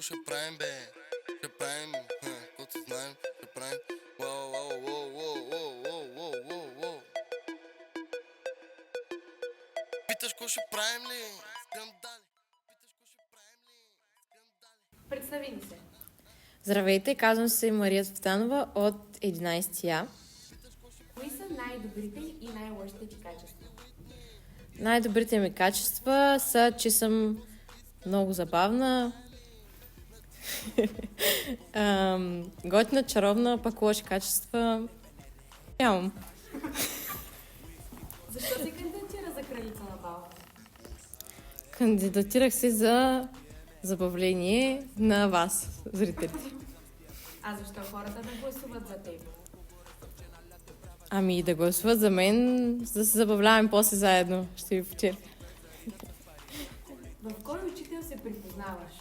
Ще правим, бе. Ще правим. Каквото знаем, ще правим. Воу, воу, воу, воу, воу, воу, воу, воу, воу. Питаш какво ще правим ли? Скандали. Питаш какво ще правим ли? Скандали. Представи ни се. Здравейте, казвам се Мария Цветанова от 11-я. Кои са най-добрите и най-лошите ти качества? Най-добрите ми качества са, че съм много забавна, готина, чаровна, пък лоши качества нямам. Защо се кандидатира за кралица на бал? Кандидатирах се за забавление на вас, зрителите. А защо хората да гласуват за теб? Ами да гласуват за мен, за да се забавляваме после заедно. Ще ви почерпя. В кой учител се припознаваш?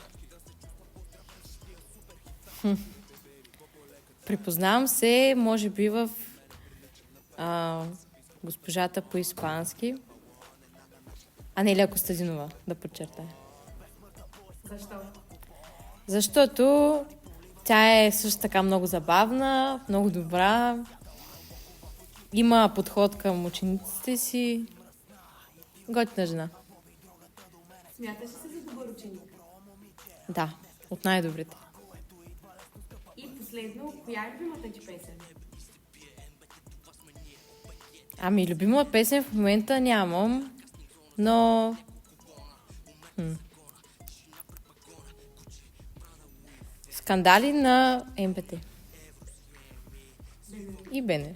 Припознавам се, може би, в госпожата по испански. Анелия Костадинова, да подчертая. Защо? Защото тя е също така много забавна, много добра. Има подход към учениците си. Готина жена. Смяташ ли се за добър ученик? Да, от най-добрите. И последно, коя е любимата ти песен? Ами, любима песен в момента нямам, но... Скандали на МПТ. И Бене.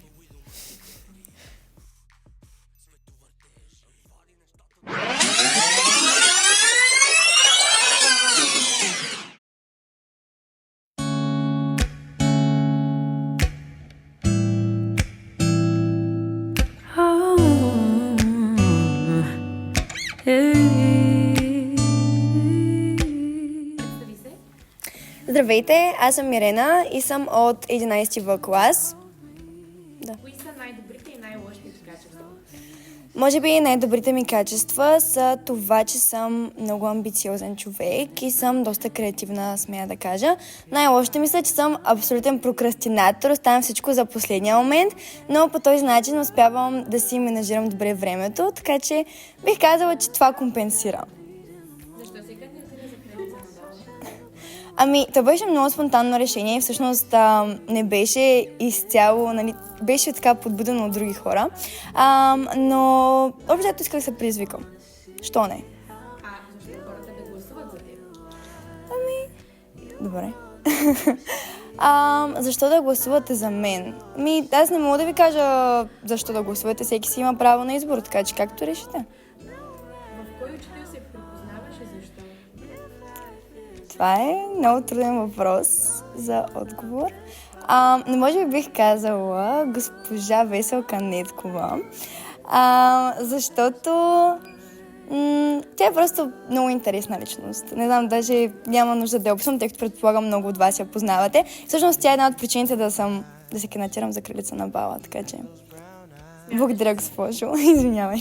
Представи се. Здравейте, аз съм Мирена и съм от 11 В клас. Кои са най-добрите и най-лошите ти качества? Може би най-добрите ми качества са това, че съм много амбициозен човек и съм доста креативна, смея да кажа. Най-лошото ми са, че съм абсолютен прокрастинатор, оставям всичко за последния момент, но по този начин успявам да си менажирам добре времето, така че бих казала, че това компенсира. Защо се кандидатира за кралица на бал? Ами, това беше много спонтанно решение. Всъщност не беше изцяло, нали, беше така подбудено от други хора. Но общо исках да се предизвикам. Що не? А защо хората да гласуват за теб? Добре. Защо да гласувате за мен? Аз не мога да ви кажа защо да гласувате. Всеки си има право на избор, така че както решите. В кой учител се припознаваш и защо? Това е много труден въпрос за отговор. Не може би бих казала госпожа Веселка Неткова, защото тя е просто много интересна личност. Не знам, даже няма нужда да я описвам, тъй като предполагам много от вас я познавате. Всъщност тя е една от причините да се кандидатирам за кралица на бала, така че... Благодаря, госпожо. Извинявай.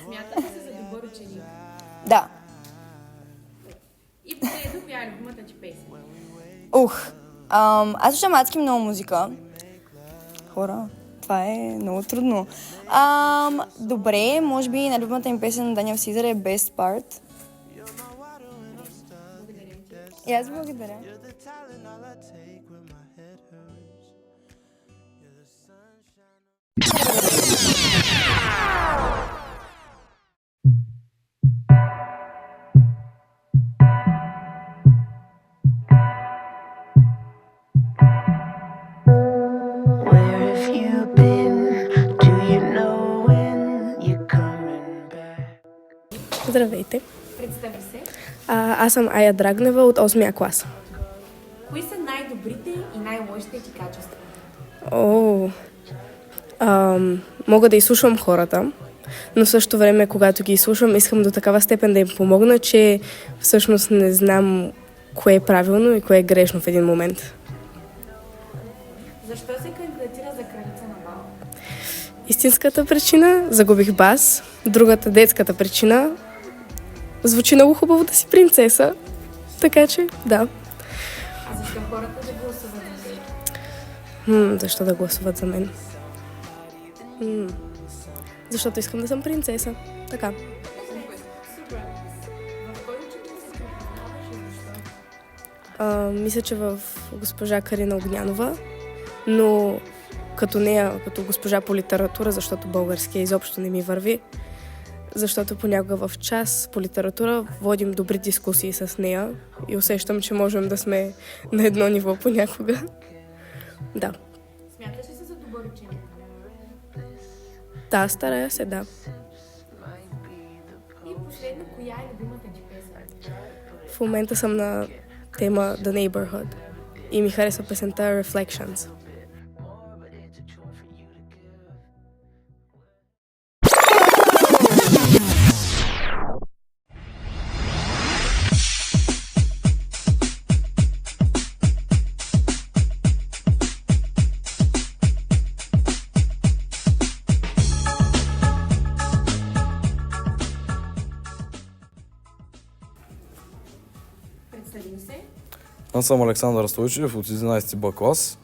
Смяташ ли се за добър ученик? Да. И последно, коя е любимата ти песен? Аз слушам адски много музика. Хора, това е много трудно. Добре, може би най-любимата им песен на Даниел Сизър е Best Part. Благодаря ти. И аз благодаря. Аз съм Ая Драгнева от 8-я клас. Кои са най-добрите и най-лошите ти качества? Мога да изслушвам хората, но в същото време, когато ги изслушвам, искам до такава степен да им помогна, че всъщност не знам кое е правилно и кое е грешно в един момент. Защо се кандидатира за кралица на бала? Истинската причина – загубих бас. Другата, детската причина – звучи много хубаво да си принцеса. Така че, да. А защо хората да гласуват за теб? Защо да гласуват за мен? Защото искам да съм принцеса. Така. Супер. В кой учител се припознаваш и защо? Мисля, че в госпожа Карина Огнянова, но като нея, като госпожа по литература, защото българския изобщо не ми върви, защото понякога в час по литература водим добри дискусии с нея и усещам, че можем да сме на едно ниво понякога. Да. Смяташ ли се за добър ученик? Да, старая се, да. И последно, коя е любимата ти песен? В момента съм на тема The Neighborhood и ми харесва песента Reflections. Представи се. Аз съм Александър Стойчев от 11 Б клас.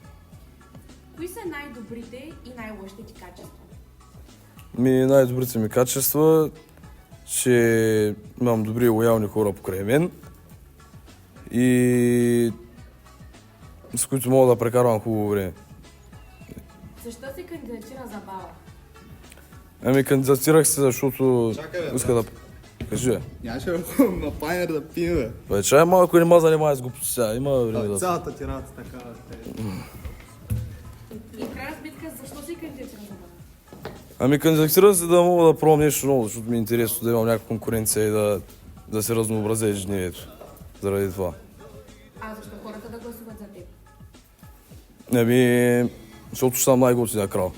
Кои са най-добрите и най-лошите ти качества? Най-добрите ми качества, че имам добри и лоялни хора покрай мен и с които мога да прекарвам хубаво време. Защо се кандидатира за бала? Кандидатирах се, защото иска да... Кажи, бе. Нямаше на пайнер да пием, бе. Бе, чай малко не ма занимава с глупости сега, има време да... Цялата тирата така. И в крайна сметка, защо се кандидатира за бала? Кандидатирах се да мога да пробвам нещо ново, защото ми е интересно да имам някаква конкуренция и да се разнообразя ежедневието. Заради това. А защо хората да гласуват за теб? Защото съм най-готиния крал.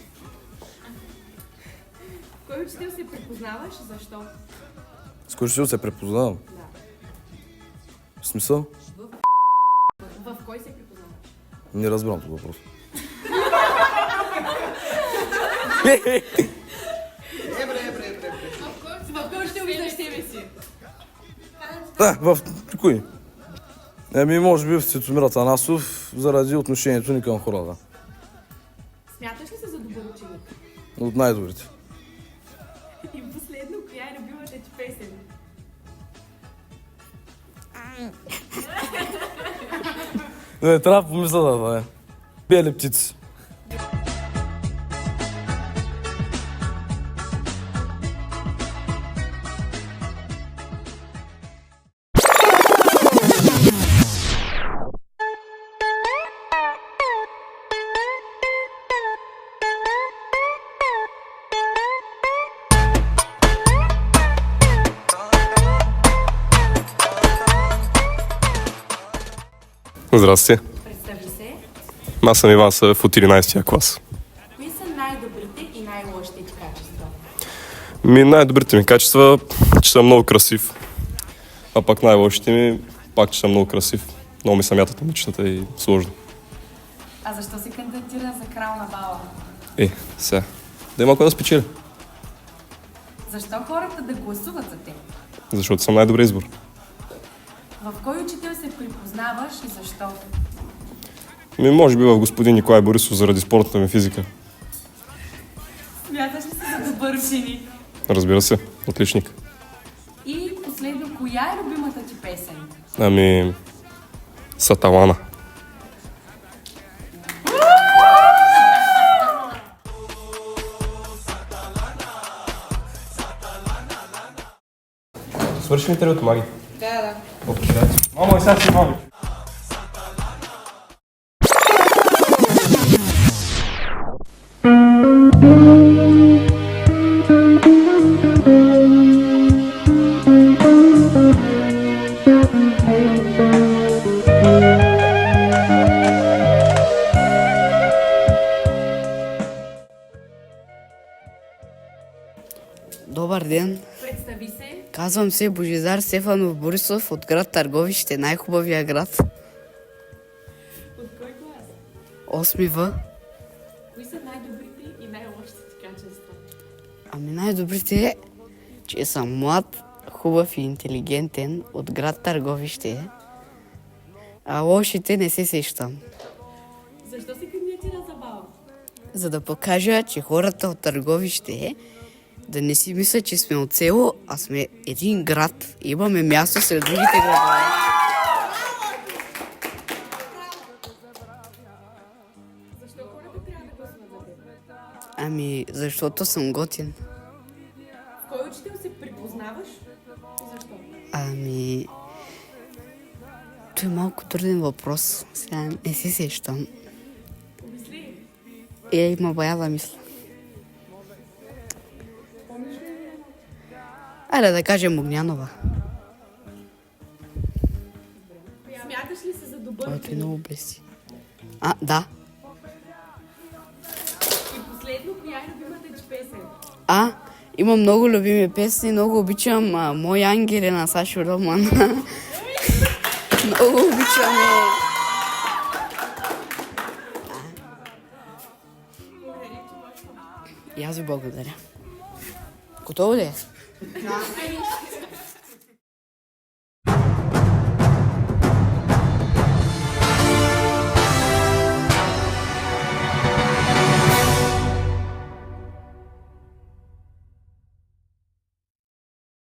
В кой учител се припознаваш и защо? С кой ще се препознавам? Да. В смисъл? В кой се припознаваш? Не разбирам този въпрос. В кой ще виждаш себе си? В кои? Може би в Цветомир Атанасов, заради отношението ни към хората. Смяташ ли се за добър ученик? От най-добрите. И последно, коя е любимата ти песен? Трябва да помисля да това е. Бели птици. Здрасти. Представи се. Аз съм Иван Съвев от 11-я клас. Кои са най-добрите и най-лошите ти качества? Най-добрите ми качества, че съм много красив. А пак най-лошите ми, пак, че съм много красив. Много ми са мятат момичетата и сложно. А защо се кандидатира за крал на бала? Сега. Да има кой да спечеля. Защо хората да гласуват за теб? Защото съм най-добър избор. В кой учител се припознаваш и защо? Може би в господин Николай Борисов заради спортната ми физика. Смяташ ли се за добър ученик? Разбира се, отличник. И последно, коя е любимата ти песен? Саталана. Свърши ли интервюто, Маги? Да. Мамо, и сега си мамо. Казвам се Божидар Стефанов Борисов от град Търговище, най-хубавия град. От кой клас? 8 В. Кои са най-добрите и най-лошите ти качества? Ами най-добрите е, че съм млад, хубав и интелигентен от град Търговище. А лошите не се сещам. Защо се кандидатира за бал? За да покажа, че хората от Търговище да не си мислят, че сме от село, а сме един град. Имаме място сред другите градове. Защо хората трябва да гласуват за теб? Ами, защото съм готин. В кой учител се припознаваш и защо? Ами... Това е малко труден въпрос. Сега не се сещам. Помисли. Има бая да мисля. Айде да кажем Огнянова. Смяташ ли се за добър Който е ученик? много блести. А, да. И последно, коя е любимата ти песен? Имам много любими песни. Много обичам Мой ангел на Сашо Роман. Много обичам. И аз ви благодаря. Готово ли е?